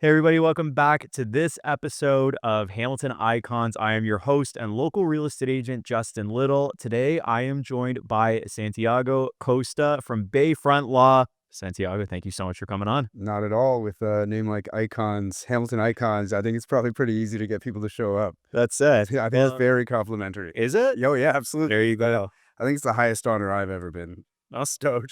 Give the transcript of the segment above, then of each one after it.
Hey, everybody, welcome back to this episode of Hamilton Icons. I am your host and local real estate agent, Justin Little. Today, I am joined by Santiago Costa from Bayfront Law. Santiago, thank you so much for coming on. Not at all. With a name like Icons, Hamilton Icons, I think it's probably pretty easy to get people to show up. That's it. I think it's very complimentary. Is it? Oh, yeah, absolutely. There you go. I think it's the highest honor I've ever been bestowed.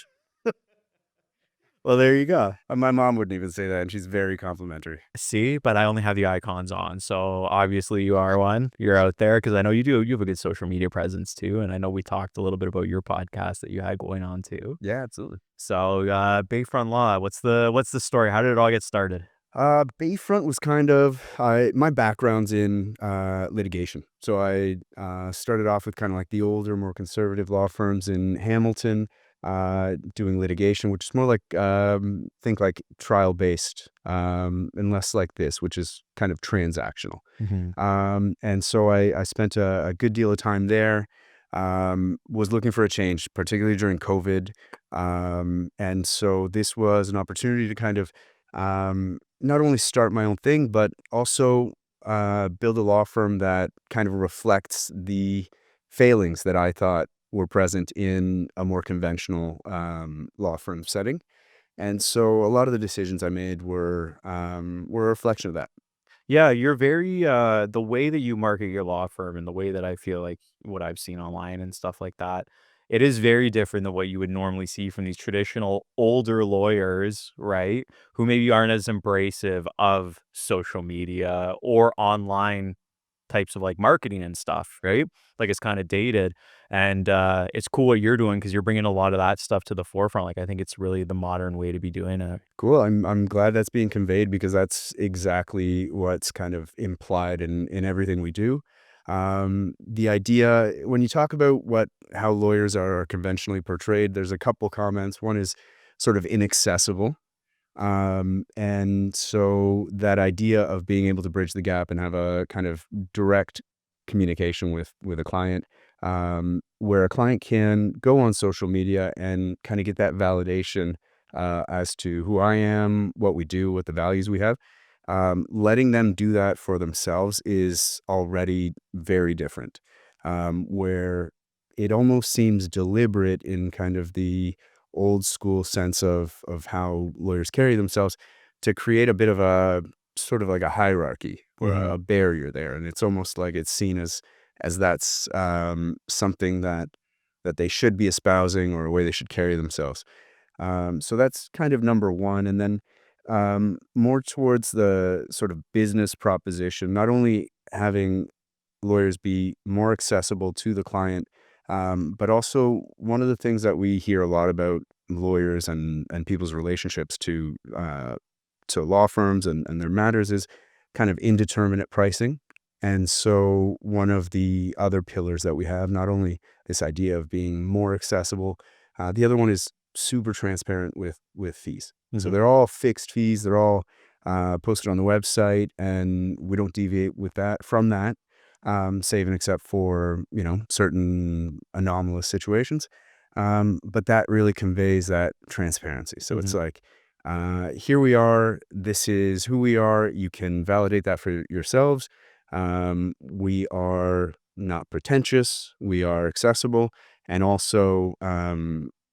Well, there you go. My mom wouldn't even say that, and she's very complimentary. See, but I only have the icons on. So obviously you are one. You're out there because I know you do. You have a good social media presence too. And I know we talked a little bit about your podcast that you had going on too. Yeah, absolutely. So Bayfront Law, what's the story? How did it all get started? Bayfront was kind of my background's in litigation. So I started off with kind of like the older, more conservative law firms in Hamilton, doing litigation, which is more like think like trial based, and less like this, which is kind of transactional. And so I spent a good deal of time there. Was looking for a change, particularly during COVID. And so this was an opportunity to kind of not only start my own thing, but also build a law firm that kind of reflects the failings that I thought were present in a more conventional law firm setting. And so a lot of the decisions I made were a reflection of that. Yeah, you're very the way that you market your law firm and the way that I feel like what I've seen online and stuff like that, it is very different than what you would normally see from these traditional older lawyers, right? Who maybe aren't as embracive of social media or online types of like marketing and stuff, right? Like it's kind of dated. And it's cool what you're doing because you're bringing a lot of that stuff to the forefront. Like I think it's really the modern way to be doing it. Cool. I'm glad that's being conveyed because that's exactly what's kind of implied in everything we do. The idea when you talk about how lawyers are conventionally portrayed, there's a couple comments. One is sort of inaccessible. And so that idea of being able to bridge the gap and have a kind of direct communication with a client, where a client can go on social media and kind of get that validation as to who I am, what we do, what the values we have. Letting them do that for themselves is already very different, where it almost seems deliberate in kind of the old school sense of how lawyers carry themselves to create a bit of a sort of like a hierarchy or a barrier there. And it's almost like it's seen as that's something that they should be espousing or a way they should carry themselves. So that's kind of number one. And then more towards the sort of business proposition, not only having lawyers be more accessible to the client, but also one of the things that we hear a lot about lawyers and people's relationships to law firms and their matters is kind of indeterminate pricing. And so one of the other pillars that we have, not only this idea of being more accessible, the other one is super transparent with fees. So they're all fixed fees. They're all posted on the website, and we don't deviate from that, save and except for, certain anomalous situations. But that really conveys that transparency. So it's like, here we are. This is who we are. You can validate that for yourselves. We are not pretentious. We are accessible. And also,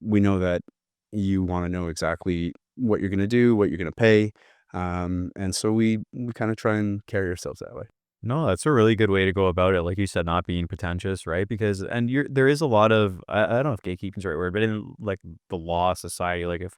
we know that you want to know exactly what you're going to do, what you're going to pay. And so we kind of try and carry ourselves that way. No, that's a really good way to go about it. Like you said, not being pretentious, right? Because there is a lot of I don't know if gatekeeping is the right word, but in like the law society, like if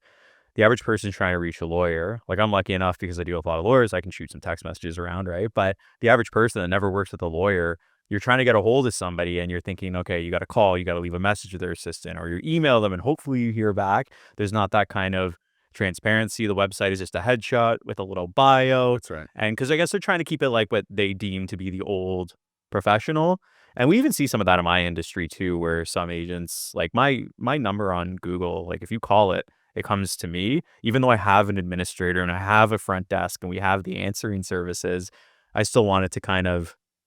the average person's trying to reach a lawyer, like I'm lucky enough because I deal with a lot of lawyers, I can shoot some text messages around, right? But the average person that never works with a lawyer, you're trying to get a hold of somebody and you're thinking, okay, you got to call, you got to leave a message with their assistant, or you email them and hopefully you hear back. There's not that kind of transparency. The website is just a headshot with a little bio. That's right. And because I guess they're trying to keep it like what they deem to be the old professional. And we even see some of that in my industry too, where some agents, like my number on Google, like if you call it, it comes to me, even though I have an administrator and I have a front desk and we have the answering services, I still want it to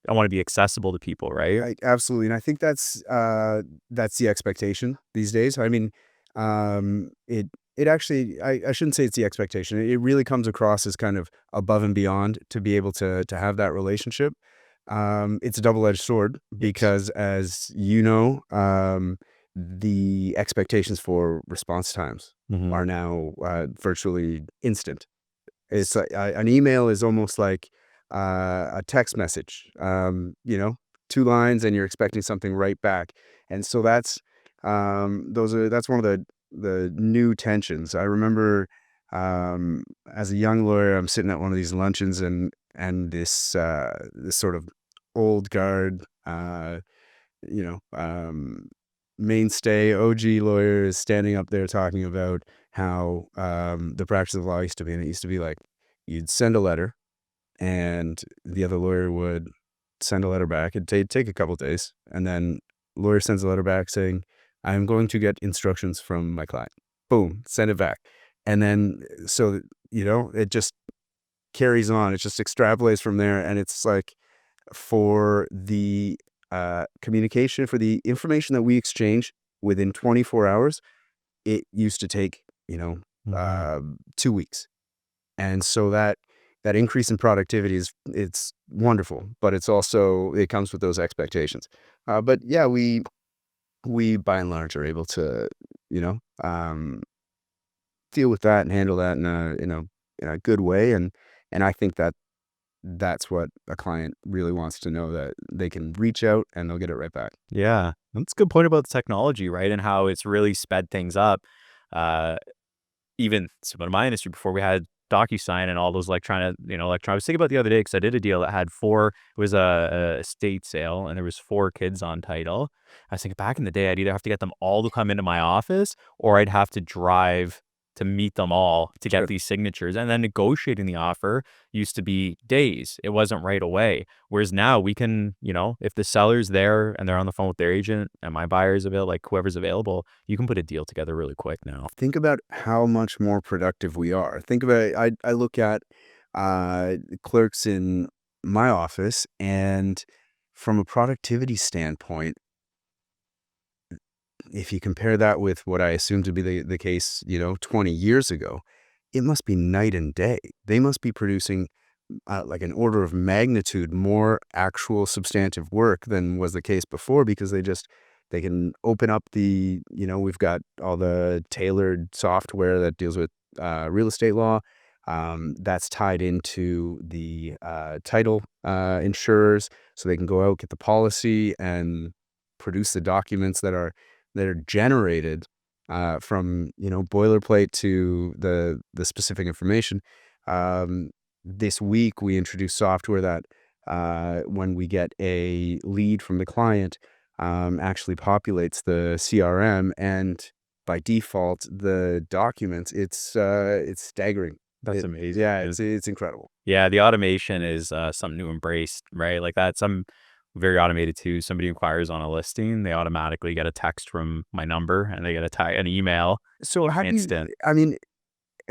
I want to be accessible to people, right? Right, absolutely. And I think that's the expectation these days. I mean, it it actually, I shouldn't say it's the expectation. It really comes across as kind of above and beyond to be able to have that relationship. It's a double-edged sword Yes. because, as you know, the expectations for response times Mhm. are now virtually instant. It's like an email is almost like a text message. You know, 2 lines, and you're expecting something right back. And so that's one of the new tensions. I remember as a young lawyer, I'm sitting at one of these luncheons, and this sort of old guard, you know, mainstay OG lawyer is standing up there talking about how the practice of law used to be, and it used to be like you'd send a letter, and the other lawyer would send a letter back. It'd take a couple days, and then lawyer sends a letter back saying, "I'm going to get instructions from my client." Boom, send it back, and then so it just carries on. It just extrapolates from there, and it's like for the communication, for the information that we exchange within 24 hours, it used to take, Mhm. uh, 2 weeks. And so that increase in productivity it's wonderful, but it comes with those expectations. But yeah, we by and large are able to, you know, um, deal with that and handle that in a good way. And I think that that's what a client really wants to know, that they can reach out and they'll get it right back. Yeah. That's a good point about the technology, right? And how it's really sped things up. Uh, Even some of my industry before we had DocuSign and all those electronic. I was thinking about the other day because I did a deal that had four. It was a estate sale, and there was four kids on title. I was thinking back in the day, I'd either have to get them all to come into my office, or I'd have to drive to meet them all to get Sure. these signatures. And then negotiating the offer used to be days. It wasn't right away. Whereas now we can, if the seller's there and they're on the phone with their agent and my buyer's available, like whoever's available, you can put a deal together really quick now. Think about how much more productive we are. Think about it. I look at clerks in my office, and from a productivity standpoint, if you compare that with what I assume to be the case, 20 years ago, it must be night and day. They must be producing like an order of magnitude more actual substantive work than was the case before, because they can open up we've got all the tailored software that deals with real estate law, that's tied into the title insurers, so they can go out, get the policy, and produce the documents that are generated from boilerplate to the specific information. um, this week, we introduced software that, when we get a lead from the client, actually populates the CRM, and by default, the documents. It's staggering. That's amazing. Yeah, it's incredible. Yeah, the automation is, something to embrace, right? Like, that's I'm very automated too. Somebody inquires on a listing, they automatically get a text from my number, and they get an email So how do you? instant. I mean,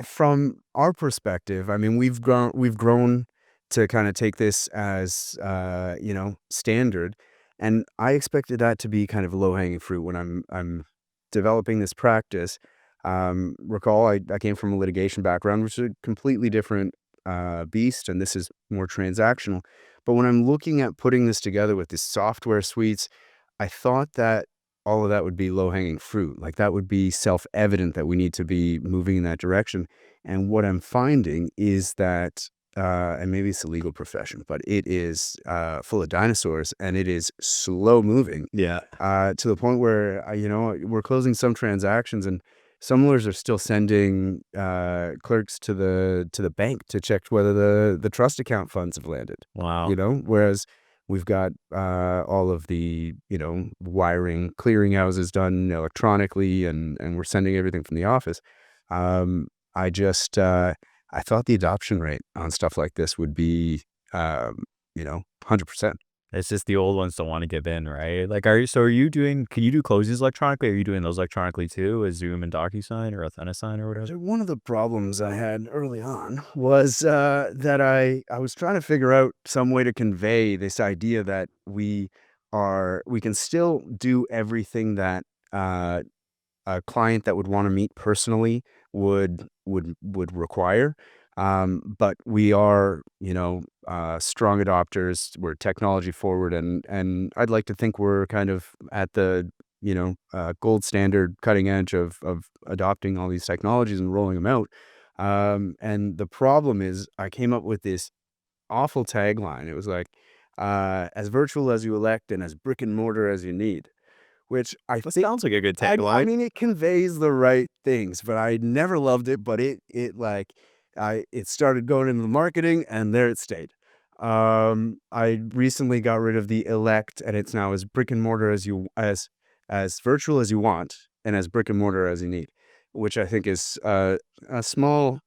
from our perspective, I mean, we've grown to kind of take this as standard, and I expected that to be kind of low hanging fruit when I'm developing this practice. Recall, I came from a litigation background, which is a completely different beast, and this is more transactional. But when I'm looking at putting this together with these software suites, I thought that all of that would be low hanging fruit. Like, that would be self evident that we need to be moving in that direction. And what I'm finding is that, and maybe it's a legal profession, but it is full of dinosaurs, and it is slow moving Yeah. to the point where, we're closing some transactions, and some lawyers are still sending clerks to the bank to check whether the trust account funds have landed. Wow. Whereas we've got all of the wiring clearinghouses done electronically, and we're sending everything from the office. I just I thought the adoption rate on stuff like this would be 100%. It's just the old ones don't wanna give in, right? Like, are you doing can you do closes electronically? Are you doing those electronically too with Zoom and DocuSign or Authentisign or whatever? So one of the problems I had early on was that I was trying to figure out some way to convey this idea that we can still do everything that a client that would want to meet personally would require. But we are, strong adopters. We're technology forward, and I'd like to think we're kind of at the gold standard, cutting edge of adopting all these technologies and rolling them out. And the problem is, I came up with this awful tagline. It was like, as virtual as you elect and as brick and mortar as you need, which I That think, sounds like a good I tagline. mean, it conveys the right things, but I never loved it, but it started going into the marketing and there it stayed. I recently got rid of the elect and it's now as brick and mortar as virtual as you want and as brick and mortar as you need, which I think is a small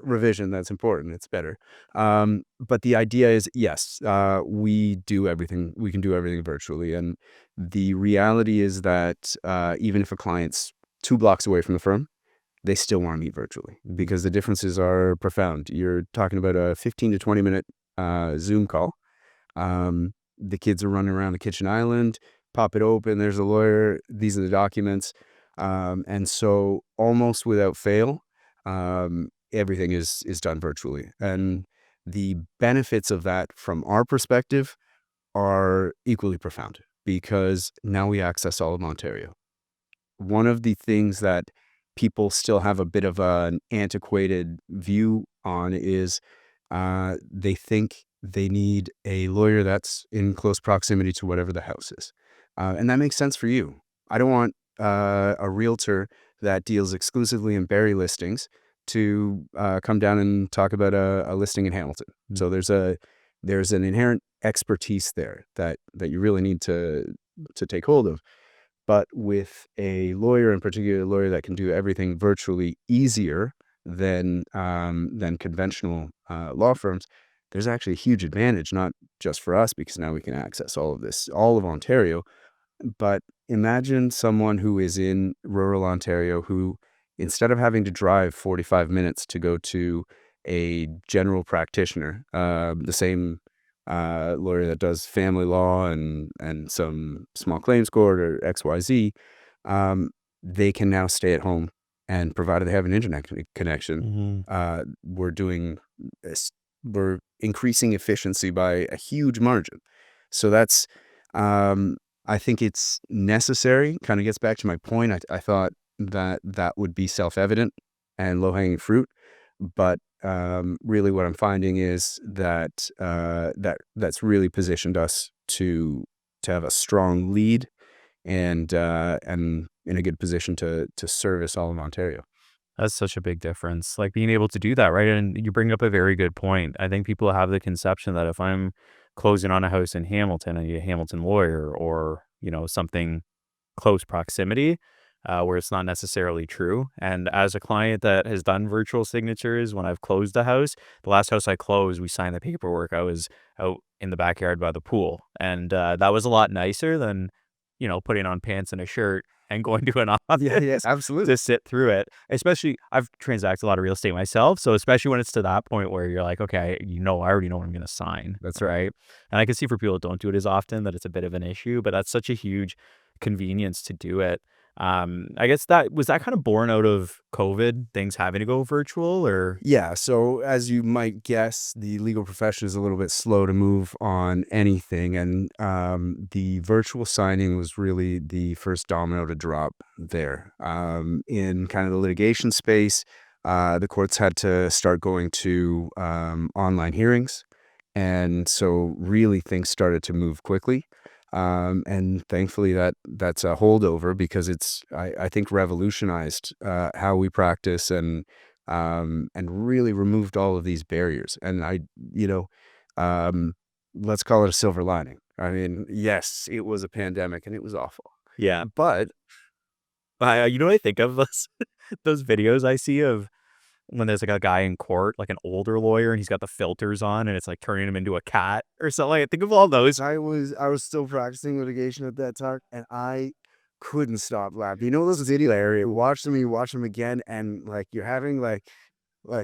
revision that's important. It's better. But the idea is, yes, we can do everything virtually. And the reality is that even if a client's 2 blocks away from the firm, they still want to meet virtually because the differences are profound. You're talking about a 15 to 20 minute Zoom call. The kids are running around the kitchen island, pop it open, there's a lawyer, these are the documents. And so almost without fail, everything is done virtually. And the benefits of that from our perspective are equally profound because now we access all of Ontario. One of the things that people still have a bit of an antiquated view on is they think they need a lawyer that's in close proximity to whatever the house is. And that makes sense for you. I don't want a realtor that deals exclusively in Barrie listings to come down and talk about a listing in Hamilton. Mm. So there's an inherent expertise there that you really need to take hold of. But with a lawyer, in particular, a lawyer that can do everything virtually easier than conventional law firms, there's actually a huge advantage, not just for us, because now we can access all of this, all of Ontario. But imagine someone who is in rural Ontario who, instead of having to drive 45 minutes to go to a general practitioner, the same lawyer that does family law and some small claims court or XYZ, they can now stay at home. And provided they have an internet connection, Mhm. we're doing this, we're increasing efficiency by a huge margin. So that's, I think it's necessary. Kind of gets back to my point. I thought that would be self-evident and low-hanging fruit, but really what I'm finding is that that's really positioned us to have a strong lead and in a good position to service all of Ontario. That's such a big difference, like, being able to do that, right? And you bring up a very good point. I think people have the conception that if I'm closing on a house in Hamilton, I need a Hamilton lawyer or, something close proximity, where it's not necessarily true. And as a client that has done virtual signatures when I've closed a house, the last house I closed, we signed the paperwork. I was out in the backyard by the pool, and that was a lot nicer than putting on pants and a shirt and going to an Yeah, yeah, office absolutely. to sit through it. Especially, I've transacted a lot of real estate myself, so especially when it's to that point where you're like, okay, I already know what I'm going to sign, That's right. right? And I can see for people that don't do it as often that it's a bit of an issue, but that's such a huge convenience to do it. I guess that kind of born out of COVID, things having to go virtual, or Yeah, so as you might guess, the legal profession is a little bit slow to move on anything, and the virtual signing was really the first domino to drop there. In kind of the litigation space, the courts had to start going to online hearings, and so really things started to move quickly. And thankfully that's a holdover because I think revolutionized how we practice and really removed all of these barriers. And you know, um, let's call it a silver lining. I mean, yes, it was a pandemic and it was awful, yeah. but You know what I think of those those videos I see of when there's like a guy in court, like an older lawyer, and he's got the filters on, and it's like turning him into a cat or something. I think of all those. I was still practicing litigation at that time, and I couldn't stop laughing. You know those video area, you watch them again, and like you're having like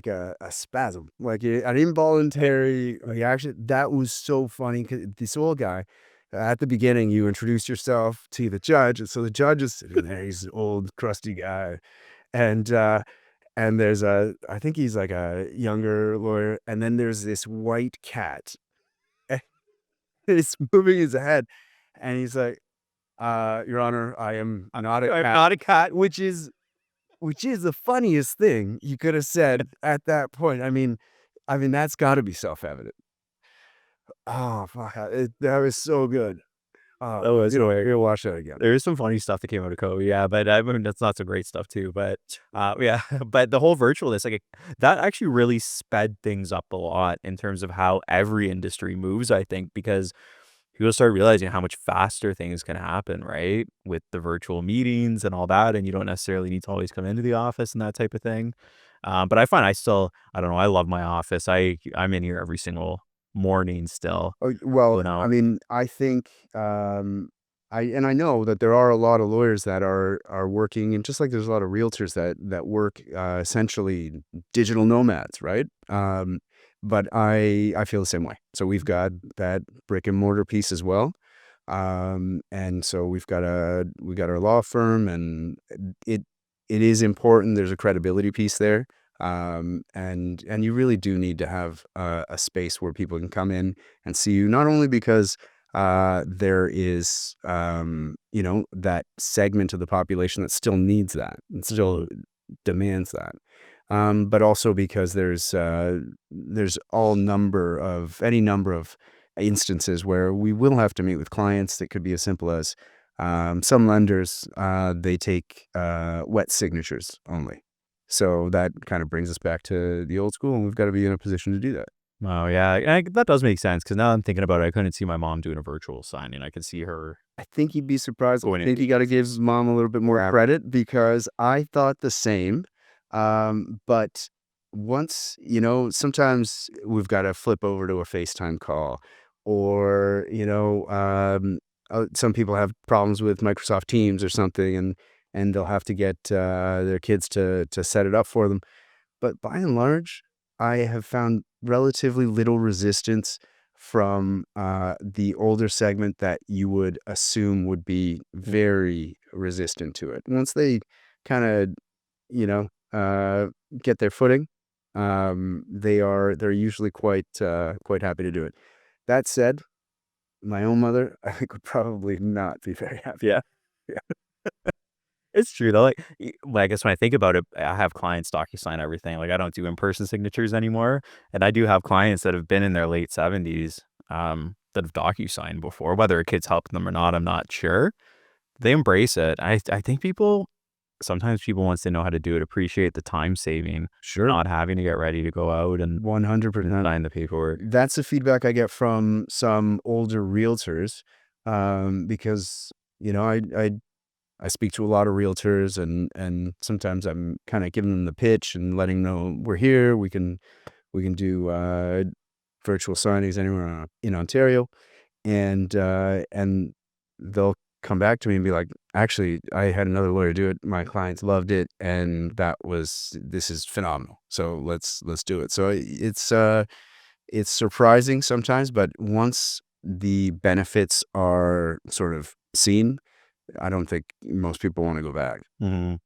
a spasm, like an involuntary reaction. That was so funny because this old guy, at the beginning, you introduce yourself to the judge, and so the judge is sitting there. He's an old, crusty guy, And there's I think he's like a younger lawyer, and then there's this white cat. And he's moving his head, and he's like, Your Honor, I am not a I'm cat, not a cat. which is the funniest thing you could have said at that point. I mean that's got to be self-evident. Oh, fuck, that was so good. That was You will watch that again. There is some funny stuff that came out of COVID, yeah, but I mean, that's not so great stuff too, but, yeah, but the whole virtualness, like, that actually really sped things up a lot in terms of how every industry moves, I think, because people start realizing how much faster things can happen, right? With the virtual meetings and all that, and you don't necessarily need to always come into the office and that type of thing. But I find I don't know, I love my office. I'm in here every single morning still, Oh, well, you know? I mean, I think, I know that there are a lot of lawyers that are working, and just like there's a lot of realtors that work, essentially digital nomads, right? But I feel the same way. So we've got that brick and mortar piece as well. And so we got our law firm, and it it is important. There's a credibility piece there. And you really do need to have a space where people can come in and see you, not only because there is that segment of the population that still needs that and still demands that, but also because there's any number of instances where we will have to meet with clients that could be as simple as some lenders, they take wet signatures only. So that kind of brings us back to the old school, and we've got to be in a position to do that. Oh, yeah, and that does make sense because now I'm thinking about it, I couldn't see my mom doing a virtual signing. I could see her I think you'd be surprised. I going in. think you got to give his mom a little bit more credit, because I thought the same. But once, sometimes we've got to flip over to a FaceTime call, or, some people have problems with Microsoft Teams or something, and they'll have to get their kids to set it up for them. But by and large, I have found relatively little resistance from the older segment that you would assume would be very resistant to it. Once they kind of, you know, uh, get their footing, they're usually quite happy to do it. That said, my own mother, I think, would probably not be very happy. Yeah. Yeah. It's true though, I guess when I think about it, I have clients DocuSign everything, like, I don't do in-person signatures anymore, and I do have clients that have been in their late 70s, that have DocuSigned before, whether a kid's helping them or not, I'm not sure. They embrace it. I think sometimes people, once they know how to do it, appreciate the time saving, Sure. not having to get ready to go out and 100%. sign the paperwork. That's the feedback I get from some older realtors, because, I speak to a lot of realtors, and sometimes I'm kind of giving them the pitch and letting them know we're here. We can do virtual signings anywhere in Ontario, and they'll come back to me and be like, "Actually, I had another lawyer do it. My clients loved it, and this is phenomenal. So let's do it." So it's surprising sometimes, but once the benefits are sort of seen, I don't think most people wanna go back. Mhm.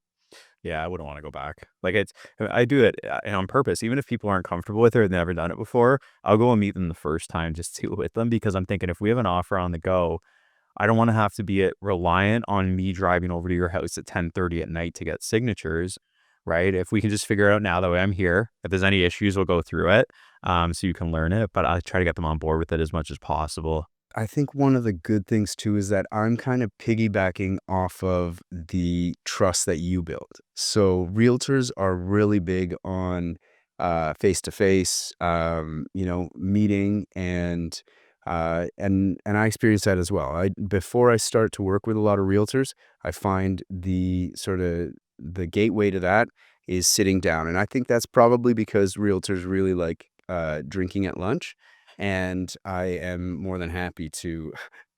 Yeah, I wouldn't wanna go back. Like, I do it, on purpose, even if people aren't comfortable with it or never done it before, I'll go and meet them the first time just to do it with them because I'm thinking if we have an offer on the go, I don't wanna have to be, reliant on me driving over to your house at 10:30 at night to get signatures, right? If we can just figure it out now, that way I'm here. If there's any issues, we'll go through it, so you can learn it, but I try to get them on board with it as much as possible. I think one of the good things too is that I'm kind of piggybacking off of the trust that you build. So realtors are really big on face to face, meeting, and I experience that as well. Before I start to work with a lot of realtors, I find the gateway to that is sitting down, and I think that's probably because realtors really like drinking at lunch, and I am more than happy to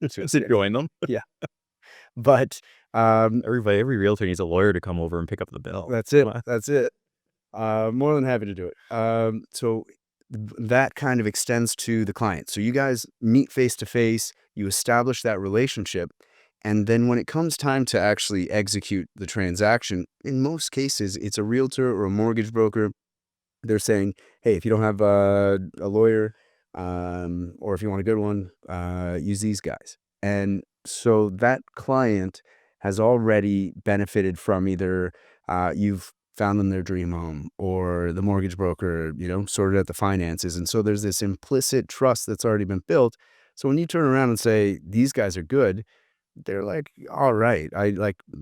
To join them. yeah. But, Every realtor needs a lawyer to come over and pick up the bill. that's it, that's it. More than happy to do it. So that kind of extends to the client. So you guys meet face to face, you establish that relationship, And then when it comes time to actually execute the transaction, in most cases, it's a realtor or a mortgage broker. They're saying, hey, if you don't have a lawyer, or if you want a good one, use these guys. And so that client has already benefited from either you've found them their dream home, or the mortgage broker, sorted out the finances. And so there's this implicit trust that's already been built. So when you turn around and say, these guys are good, they're like, all right,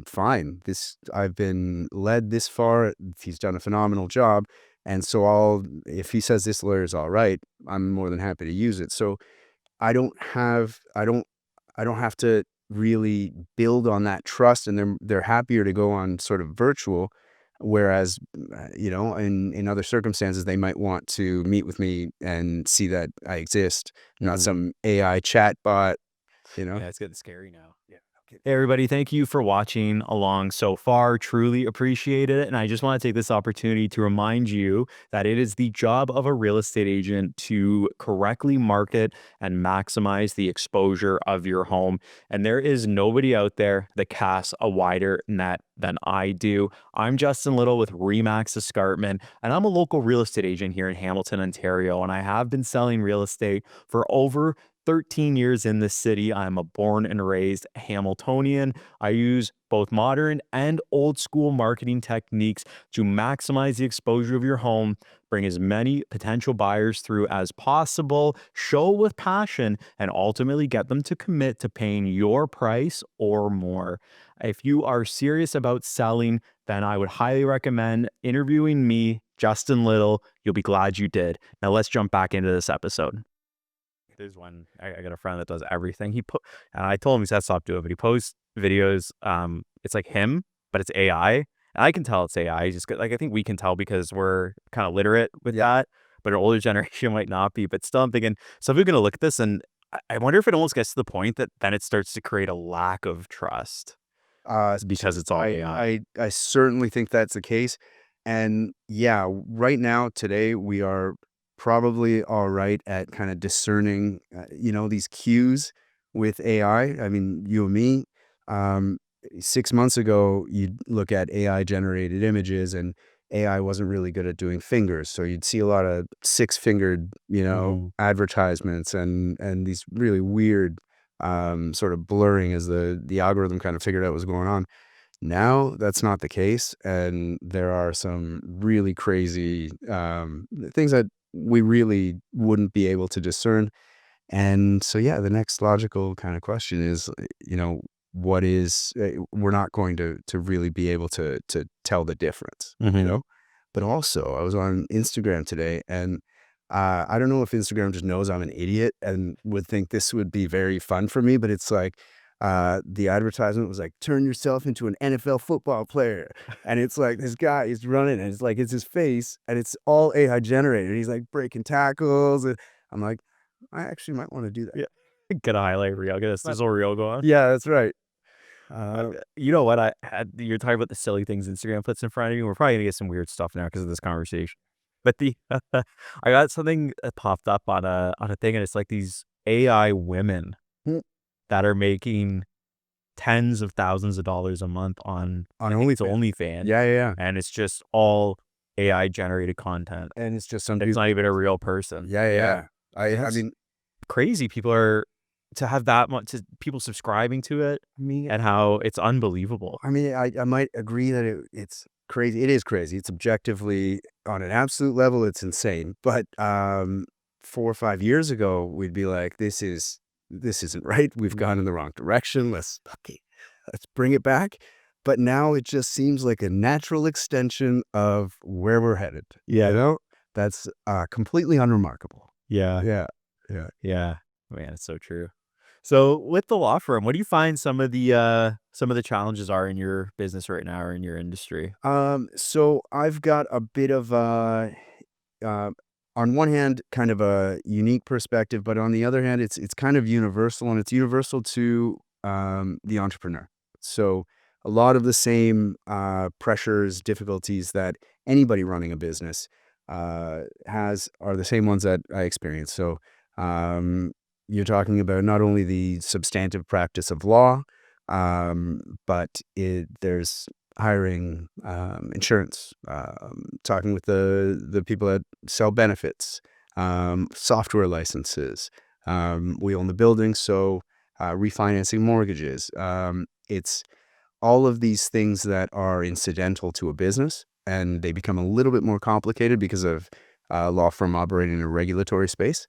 fine. I've been led this far. He's done a phenomenal job. And so if he says this lawyer is all right, I'm more than happy to use it. So I don't have to really build on that trust, and they're happier to go on sort of virtual. Whereas, in other circumstances, they might want to meet with me and see that I exist, not some AI chat bot, Yeah, it's getting scary now. Yeah. Hey, everybody, thank you for watching along so far. Truly appreciate it. And I just want to take this opportunity to remind you that it is the job of a real estate agent to correctly market and maximize the exposure of your home. And there is nobody out there that casts a wider net than I do. I'm Justin Little with Remax Escarpment, and I'm a local real estate agent here in Hamilton, Ontario. And I have been selling real estate for over 13 years in this city. I'm a born and raised Hamiltonian. I use both modern and old school marketing techniques to maximize the exposure of your home, bring as many potential buyers through as possible, show with passion, and ultimately get them to commit to paying your price or more. If you are serious about selling, then I would highly recommend interviewing me, Justin Little. You'll be glad you did. Now let's jump back into this episode. There's one, I got a friend that does everything. And I told him he said stop doing it, but he posts videos. It's like him, but it's AI. And I can tell it's AI. I think we can tell because we're kind of literate with that, but an older generation might not be. But still, I'm thinking, some people are going to look at this, and I wonder if it almost gets to the point that then it starts to create a lack of trust because it's all AI. I certainly think that's the case. And yeah, right now, today, we are probably all right at kind of discerning, these cues with AI. I mean, you and me, um, 6 months ago, you'd look at AI generated images, and AI wasn't really good at doing fingers. So you'd see a lot of six-fingered, advertisements, and these really weird sort of blurring as the algorithm kind of figured out what was going on. Now that's not the case, and there are some really crazy things that we really wouldn't be able to discern. And so, yeah, the next logical kind of question is, what is we're not going to really be able to tell the difference, But also, I was on Instagram today, and I don't know if Instagram just knows I'm an idiot and would think this would be very fun for me, but it's like the advertisement was like, turn yourself into an NFL football player. And it's like this guy is running, and it's his face, and it's all AI generated. He's like breaking tackles. And I'm like, I actually might want to do that. Yeah. Get a highlight reel. Get a sizzle reel going. Yeah, that's right. You know what? You're talking about the silly things Instagram puts in front of you. We're probably gonna get some weird stuff now because of this conversation. But I got something that popped up on a thing, and it's like these AI women Hmm. that are making tens of thousands of dollars a month on On I think it's OnlyFans. OnlyFans, Yeah. and it's just all AI generated content. And it's just some It's dude. not even a real person. Yeah. I That's mean, crazy. People are to have that much people subscribing to it, I mean, and how it's unbelievable. I might agree that it's crazy. It is crazy. It's objectively, on an absolute level, it's insane. But 4 or 5 years ago, we'd be like, this isn't right. We've gone in the wrong direction. Let's bring it back. But now it just seems like a natural extension of where we're headed. Yeah. That's completely unremarkable. Yeah. Yeah. Yeah. Man, it's so true. So with the law firm, what do you find some of the challenges are in your business right now or in your industry? So I've got a bit of uh, on one hand, kind of a unique perspective, but on the other hand, it's kind of universal, and it's universal to the entrepreneur. So a lot of the same pressures, difficulties that anybody running a business has are the same ones that I experience. So you're talking about not only the substantive practice of law, But there's hiring, insurance, talking with the people that sell benefits, software licenses. We own the building, so refinancing mortgages. It's all of these things that are incidental to a business, and they become a little bit more complicated because of a law firm operating in a regulatory space.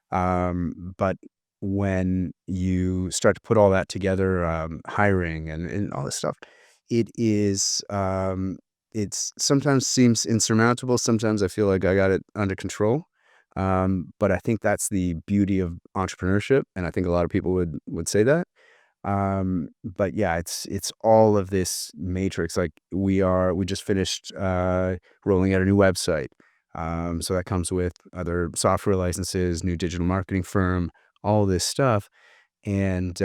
But when you start to put all that together, hiring and all this stuff, it is, it's sometimes seems insurmountable. Sometimes I feel like I got it under control. But I think that's the beauty of entrepreneurship, and I think a lot of people would say that. But yeah, it's all of this matrix. Like we just finished rolling out a new website. So that comes with other software licenses, new digital marketing firm, all this stuff. And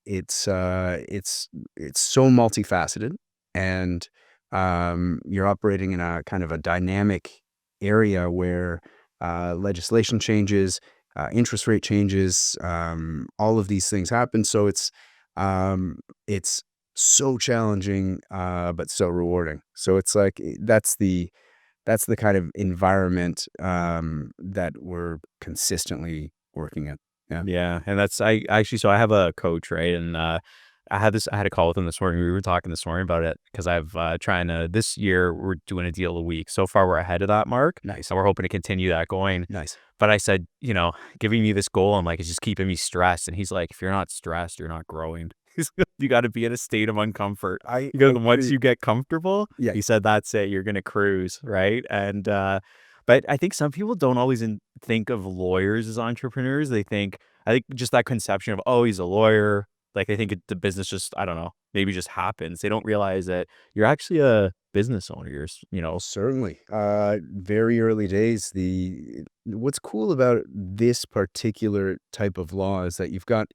it's it's so multifaceted, and you're operating in a kind of a dynamic area where legislation changes, interest rate changes, all of these things happen. So it's so challenging, but so rewarding. So it's like that's the kind of environment that we're consistently working in. Yeah. Yeah, and that's I actually so I have a coach, right? And I had a call with him this morning. We were talking this morning about it because I've trying to this year we're doing a deal a week. So far we're ahead of that mark. Nice. And we're hoping to continue that going. Nice. But I said, giving me this goal, I'm like, it's just keeping me stressed. And he's like, if you're not stressed, you're not growing. You got to be in a state of uncomfort. I Because once agree. you get comfortable, Yeah, he said, that's it. You're gonna cruise, right? And but I think some people don't always think of lawyers as entrepreneurs. I think just that conception of, oh, he's a lawyer. Like they think the business just, I don't know, maybe just happens. They don't realize that you're actually a business owner. certainly. Very early days. The What's cool about this particular type of law is that you've got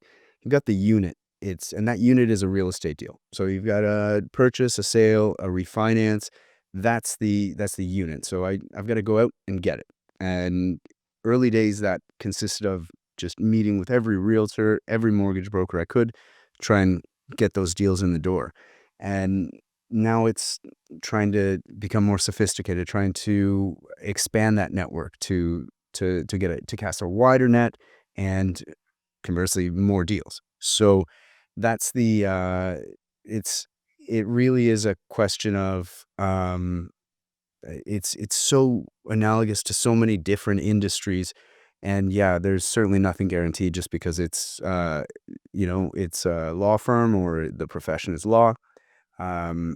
the unit. And that unit is a real estate deal. So you've got a purchase, a sale, a refinance. That's the unit. So I've got to go out and get it. And early days that consisted of just meeting with every realtor, every mortgage broker I could, try and get those deals in the door. And now it's trying to become more sophisticated, trying to expand that network to get it to cast a wider net and conversely more deals. So that's the it really is a question of it's so analogous to so many different industries. And yeah, there's certainly nothing guaranteed just because it's a law firm or the profession is law.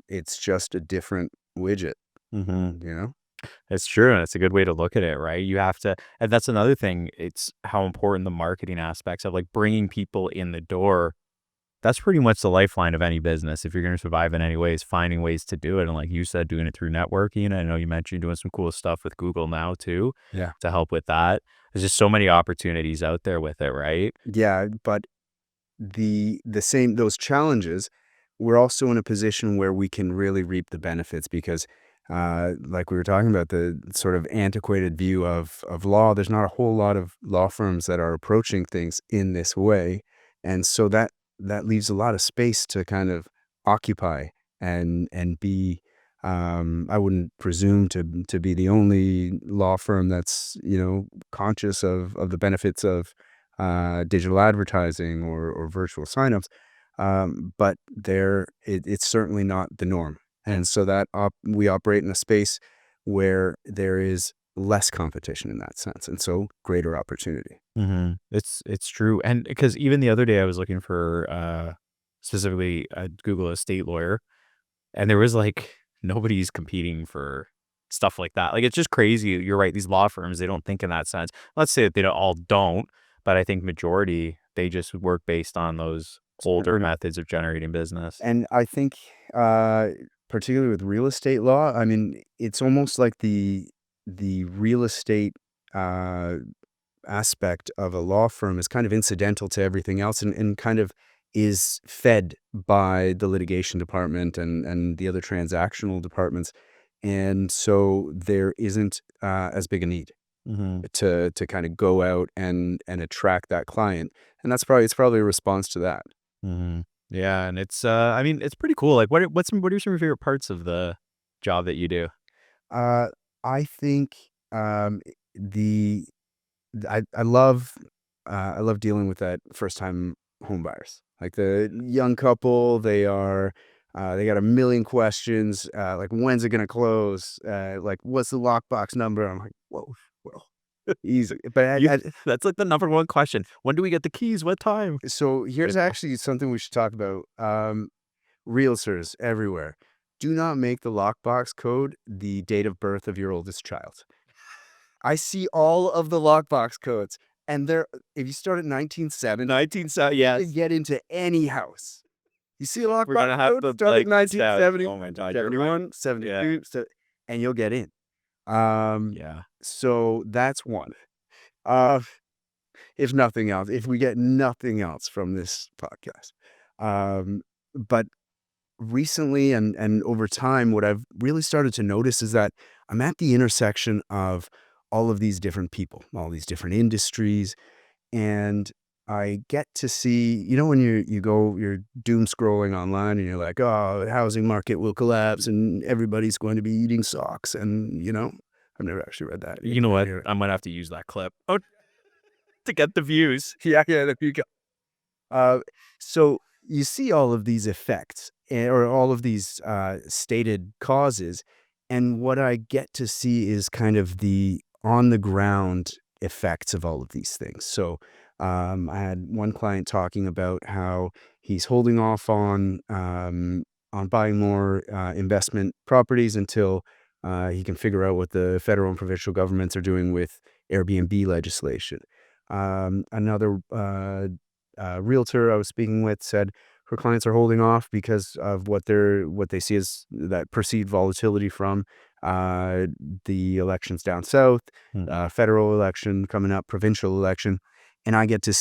It's just a different widget, Hmm. you know? It's true, and it's a good way to look at it, right? You have to, and that's another thing. It's how important the marketing aspects of like bringing people in the door. That's pretty much the lifeline of any business. If you're going to survive in any ways, finding ways to do it. And like you said, doing it through networking. I know you mentioned doing some cool stuff with Google now too Yeah. to help with that. There's just so many opportunities out there with it, right? Yeah, but the same those challenges, we're also in a position where we can really reap the benefits because like we were talking about the sort of antiquated view of law, there's not a whole lot of law firms that are approaching things in this way. And so that leaves a lot of space to kind of occupy and be I wouldn't presume to be the only law firm that's, conscious of the benefits of digital advertising or virtual signups. But it's certainly not the norm. And so we operate in a space where there is less competition in that sense. And so greater opportunity. It's true. And because even the other day I was looking for specifically a Google estate lawyer. And there was like nobody's competing for stuff like that. Like it's just crazy. You're right. These law firms, they don't think in that sense. Let's say that they all don't, but I think majority they just work based on those older methods of generating business. And I think, particularly with real estate law, I mean, it's almost like the real estate uh, aspect of a law firm is kind of incidental to everything else, and kind of is fed by the litigation department and the other transactional departments. And so there isn't as big a need Hmm. to kind of go out and attract that client. And it's probably a response to that. Hmm. Yeah, and it's, I mean, it's pretty cool. Like, what are some of your favorite parts of the job that you do? Uh, I think, the I love dealing with that first time home buyers. Like the young couple, they got a million questions, like, "When's it gonna close?" Like, "What's the lockbox number?" I'm like, "Whoa, whoa, easy." But You that's like the number one question. When do we get the keys? What time? so here's But actually something we should talk about. Realtors everywhere, do not make the lockbox code the date of birth of your oldest child. I see all of the lockbox codes, and they're if you start at 1970, 19 so you can yes. get into any house. You see a We're lockbox gonna have code, to, start at like, yeah. 1970, Oh my god, you're right. 71, Yeah. 72, and you'll get in. Yeah. So that's one. Uh, if nothing else, if we get nothing else from this podcast. But recently and over time, what I've really started to notice is that I'm at the intersection of all of these different people, all these different industries, and I get to see, when you're doom scrolling online and you're like, oh, the housing market will collapse and everybody's going to be eating socks, and I've never actually read that. You know what? I might have to use that clip. Oh, to get the views. Yeah, yeah, there you go. Uh, so you see all of these effects, or all of these stated causes, and what I get to see is kind of the on the ground effects of all of these things. So I had one client talking about how he's holding off on buying more investment properties until he can figure out what the federal and provincial governments are doing with Airbnb legislation. Another realtor I was speaking with said her clients are holding off because of what they see as that perceived volatility from uh, the elections down south, Hmm. federal election coming up, provincial election, and I get to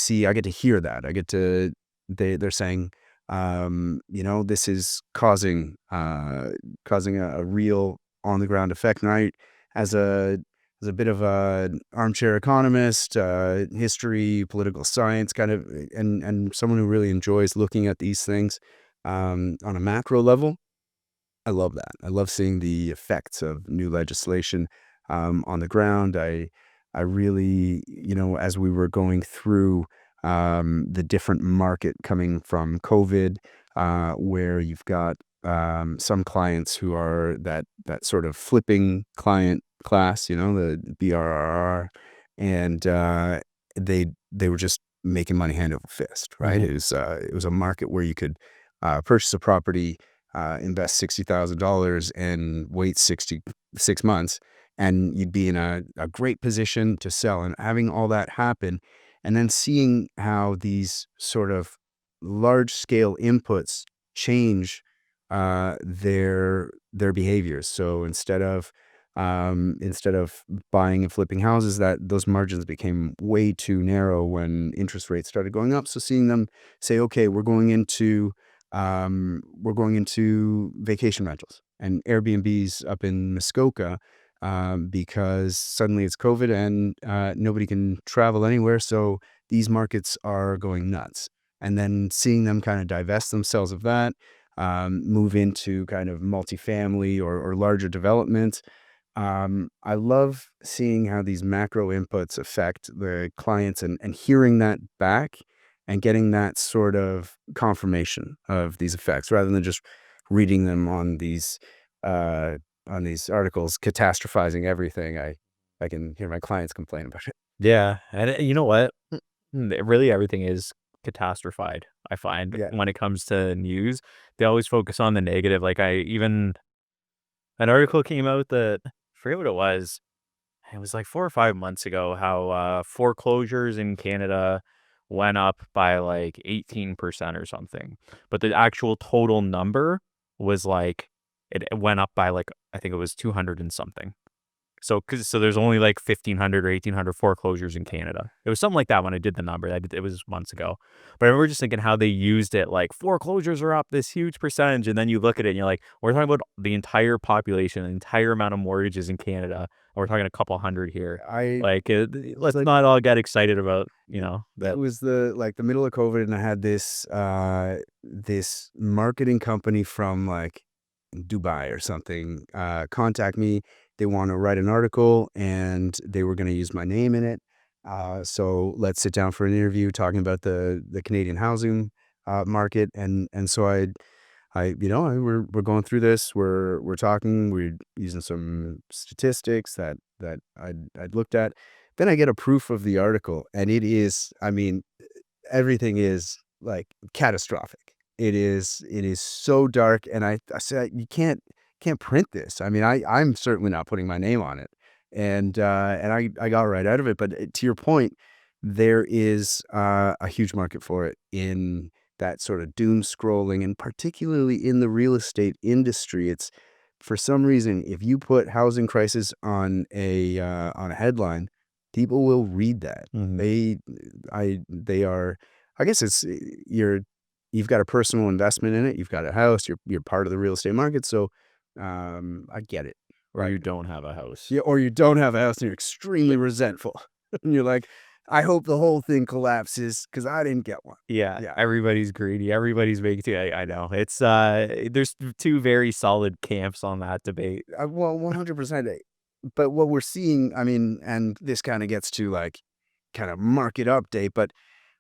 hear that. They're saying, this is causing a real on the ground effect. And I, as a bit of a armchair economist, history, political science kind of, and someone who really enjoys looking at these things on a macro level. I love that. I love seeing the effects of new legislation on the ground. I really, as we were going through the different market coming from COVID, where you've got some clients who are that sort of flipping client class, the BRRR, and they were just making money hand over fist, right? Mhm. It was a market where you could purchase a property, invest $60,000 and wait 66 months, and you'd be in a great position to sell. And having all that happen, and then seeing how these sort of large scale inputs change their behaviors. So instead of buying and flipping houses, that those margins became way too narrow when interest rates started going up. So seeing them say, okay, we're going into vacation rentals and Airbnbs up in Muskoka, because suddenly it's COVID and nobody can travel anywhere. So these markets are going nuts. And then seeing them kind of divest themselves of that, move into kind of multifamily or larger developments. I love seeing how these macro inputs affect the clients, and hearing that back and getting that sort of confirmation of these effects rather than just reading them uh, on these articles catastrophizing everything. I can hear my clients complain about it. Yeah, and, you know what? Really everything is catastrophied, I find, Yeah. when it comes to news. They always focus on the negative, like, I even an article came out that I forget what it was. It was, like, 4 or 5 months ago how, foreclosures in Canada went up by, like, 18% or something, but the actual total number was, like, it went up by, like, I think it was 200 and something. So there's only like 1,500 or 1,800 foreclosures in Canada. It was something like that when I did the number. It was months ago. But I remember just thinking how they used it, like, foreclosures are up this huge percentage, and then you look at it and you're like, we're talking about the entire population, the entire amount of mortgages in Canada we're talking a couple hundred here. I Like, let's like not all get excited about, it that. was the middle of COVID, and I had this marketing company from like Dubai or something contact me. They want to write an article, and they were going to use my name in it. So let's sit down for an interview talking about the Canadian housing market, and so we're going through this. We're talking. We're using some statistics that I'd looked at. Then I get a proof of the article, and it is, I mean, everything is like catastrophic. It is so dark, and I said you can't print this. I mean, I'm certainly not putting my name on it, and I got right out of it. But to your point, there is a huge market for it in that sort of doom scrolling, and particularly in the real estate industry. It's for some reason, if you put housing crisis on a headline, people will read that. Mhm. They are, I guess it's you've got a personal investment in it. You've got a house. You're part of the real estate market. So, I get it, Or right? you don't have a house. Yeah, or you don't have a house and you're extremely resentful, and you're like, I hope the whole thing collapses because I didn't get one. Yeah, Yeah, everybody's greedy, everybody's making I know. It's, there's 2 very solid camps on that debate. well, 100%. But what we're seeing, I mean, and this kind of gets to like kind of market update, but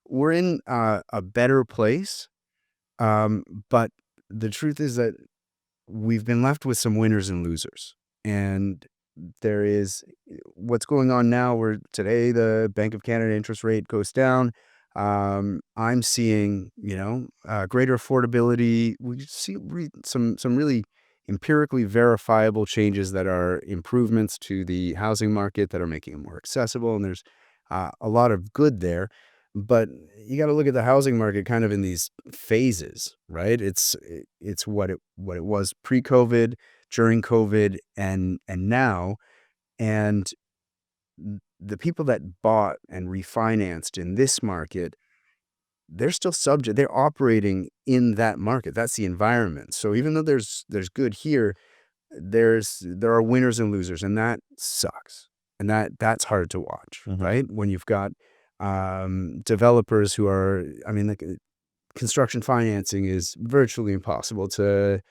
we're in a better place. But the truth is that we've been left with some winners and losers. And there is what's going on now where today the Bank of Canada interest rate goes down. I'm seeing, greater affordability. We see some really empirically verifiable changes that are improvements to the housing market that are making it more accessible. And there's a lot of good there. But you got to look at the housing market kind of in these phases, right? It's what it was pre-COVID, during COVID, and now. And the people that bought and refinanced in this market, they're still subject. They're operating in that market. That's the environment. So even though there's good here, there are winners and losers, and that sucks. And that's hard to watch, Mhm. right? When you've got developers who are, I mean, like construction financing is virtually impossible to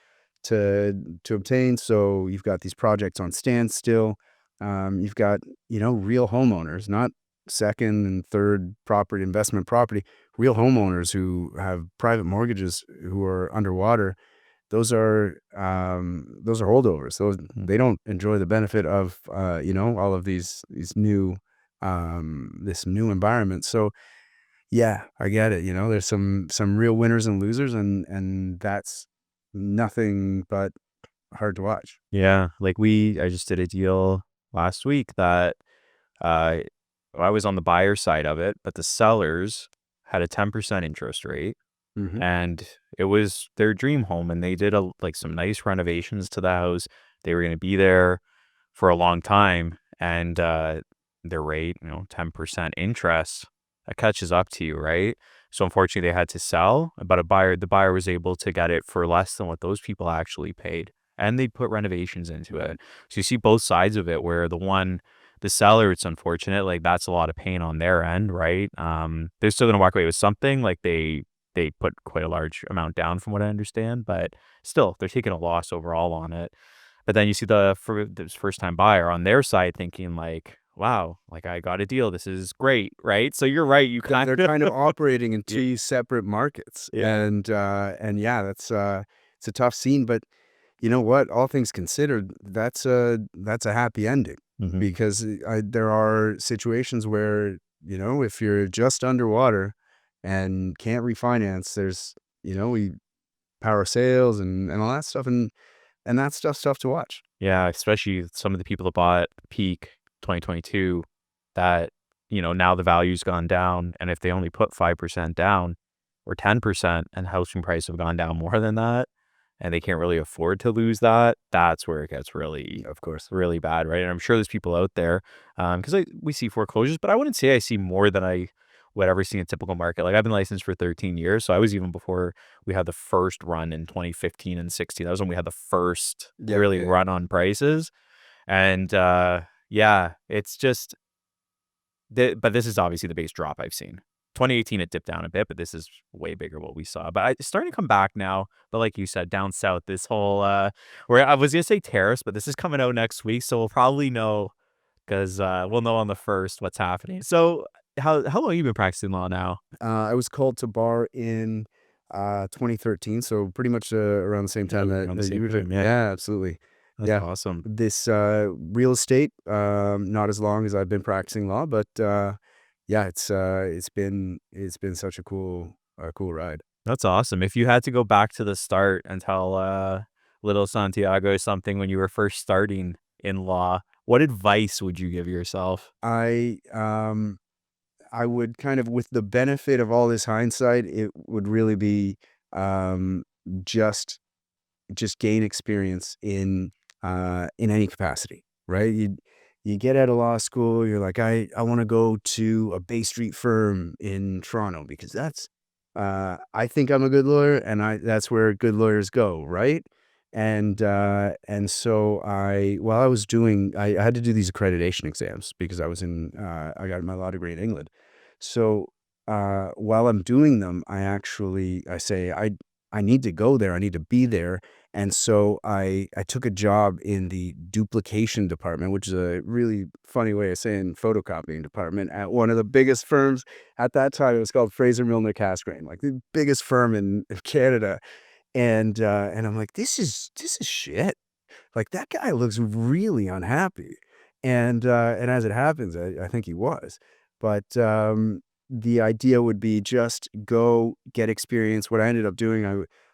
obtain. So you've got these projects on standstill. You've got, real homeowners, not second and third property, investment property, real homeowners who have private mortgages who are underwater. Those are holdovers. Those Mhm. they don't enjoy the benefit of all of these new this new environment. So yeah, I get it. There's some real winners and losers, and that's nothing but hard to watch. Yeah, like, I just did a deal last week that, uh, I was on the buyer side of it, but the sellers had a 10% interest rate, Hmm. and it was their dream home, and they did some nice renovations to the house. They were gonna be there for a long time, and, their rate, 10% interest, that catches up to you, right? So, unfortunately, they had to sell, but the buyer was able to get it for less than what those people actually paid, and they put renovations into Right. it. So, you see both sides of it where the seller, it's unfortunate, like, that's a lot of pain on their end, right? They're still gonna walk away with something, like, they put quite a large amount down from what I understand, but still, they're taking a loss overall on it. But then you see for this first time buyer on their side thinking like, "Wow, like I got a deal. This is great." Right? So you're right. You kind They're of kind of operating in yeah, two separate markets, yeah. and yeah, it's a tough scene. But you know what? All things considered, that's a happy ending Mhm. because there are situations where if you're just underwater and can't refinance, there's we power sales and all that stuff, and that stuff's tough to watch. Yeah, especially some of the people that bought peak 2022 that, now the value's gone down, and if they only put 5% down or 10% and housing prices have gone down more than that, and they can't really afford to lose that, that's where it gets really, Of course. really bad, right? And I'm sure there's people out there, because we see foreclosures, but I wouldn't say I see more than I would ever see in a typical market. Like, I've been licensed for 13 years, so I was even before we had the first run in 2015 and 16. That was when we had the first Yeah, really yeah, yeah. run on prices. And, Yeah, it's just but this is obviously the biggest drop I've seen. 2018, it dipped down a bit, but this is way bigger what we saw. But it's starting to come back now. But like you said, down south, this whole where I was gonna say tariffs, but this is coming out next week, so we'll probably know because we'll know on the first what's happening. So how long have you been practicing law now? I was called to bar in 2013, so pretty much around the same Yeah, time we were on the that you same were doing. time. Yeah, Yeah, absolutely. that's Yeah. awesome. This real estate, not as long as I've been practicing law, but yeah, it's been such a cool ride. That's awesome. If you had to go back to the start and tell little Santiago something when you were first starting in law, what advice would you give yourself? I um I would kind of, with the benefit of all this hindsight, it would really be um just just gain experience in any capacity, right? You get out of law school, you're like, I want to go to a Bay Street firm in Toronto because that's I think I'm a good lawyer and I that's where good lawyers go, right? And so while I was doing I had to do these accreditation exams because I got my law degree in England. So while I'm doing them, I say I need to go there, I need to be there, and so I took a job in the duplication department, which is a really funny way of saying photocopying department at one of the biggest firms at that time. It was called Fraser Milner Casgrain, like the biggest firm in Canada. And I'm like, this is shit. Like, that guy looks really unhappy, and as it happens, I think he was. But, the idea would be just go get experience. What I ended up doing,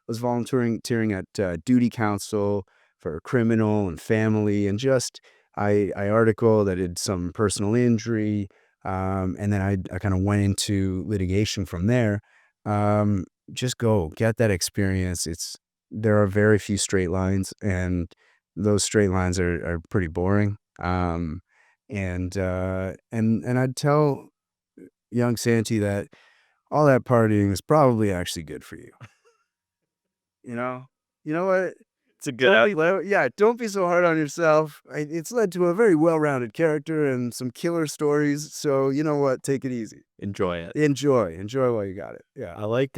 was volunteering at, duty council for criminal and family, and just I articled, I did some personal injury, and then I kinda went into litigation from there. Just go, get that experience. There are very few straight lines, and those straight lines are pretty boring. And I'd tell young Santi that all that partying is probably actually good for you. You know? You know what? It's a good out. Yeah, don't be so hard on yourself. It's led to a very well-rounded character and some killer stories. So you know what? Take it easy. Enjoy it. Enjoy while you got it. Yeah. I like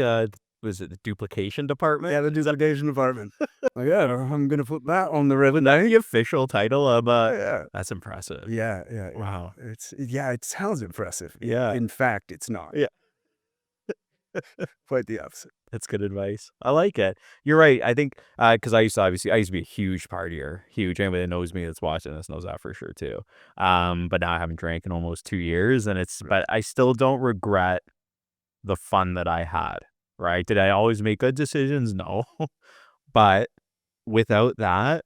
was it the duplication department? Yeah, the duplication department. Like, yeah, I'm gonna put that on the Was that resume. the official title of Yeah. that's impressive. Yeah. Wow. Yeah, it sounds impressive. Yeah. In fact, it's not. Yeah. Quite the opposite. That's good advice. I like it. You're right. I think because I used to be a huge partier, huge. Anybody that knows me that's watching this knows that for sure too. But now I haven't drank in almost 2 years, and Right. but I still don't regret the fun that I had. Right? Did I always make good decisions? No, but without that,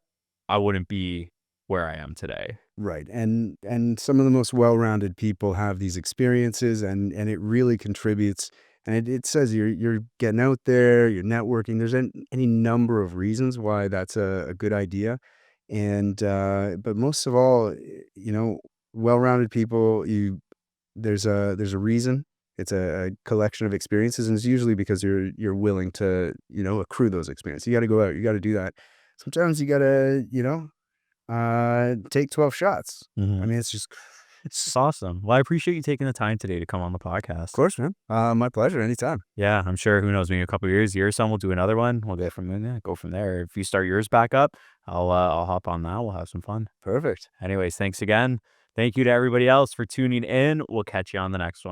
I wouldn't be where I am today. Right. And some of the most well-rounded people have these experiences, and it really contributes. And it says you're getting out there, you're networking. There's any number of reasons why that's a good idea. And but most of all, well-rounded people, there's a reason. It's a collection of experiences, and it's usually because you're willing to, accrue those experiences. You got to go out, you got to do that. Sometimes you got to, take 12 shots. I Mhm. mean, it's just, It's awesome. Well, I appreciate you taking the time today to come on the of podcast. course, man. My pleasure. Anytime. Yeah, I'm sure. Who knows? Maybe a couple years, year or some, we'll do another one. We'll go from there. Yeah, go from there. If you start yours back up, I'll hop on that. We'll have some fun. Perfect. Anyways, thanks again. Thank you to everybody else for tuning in. We'll catch you on the next one.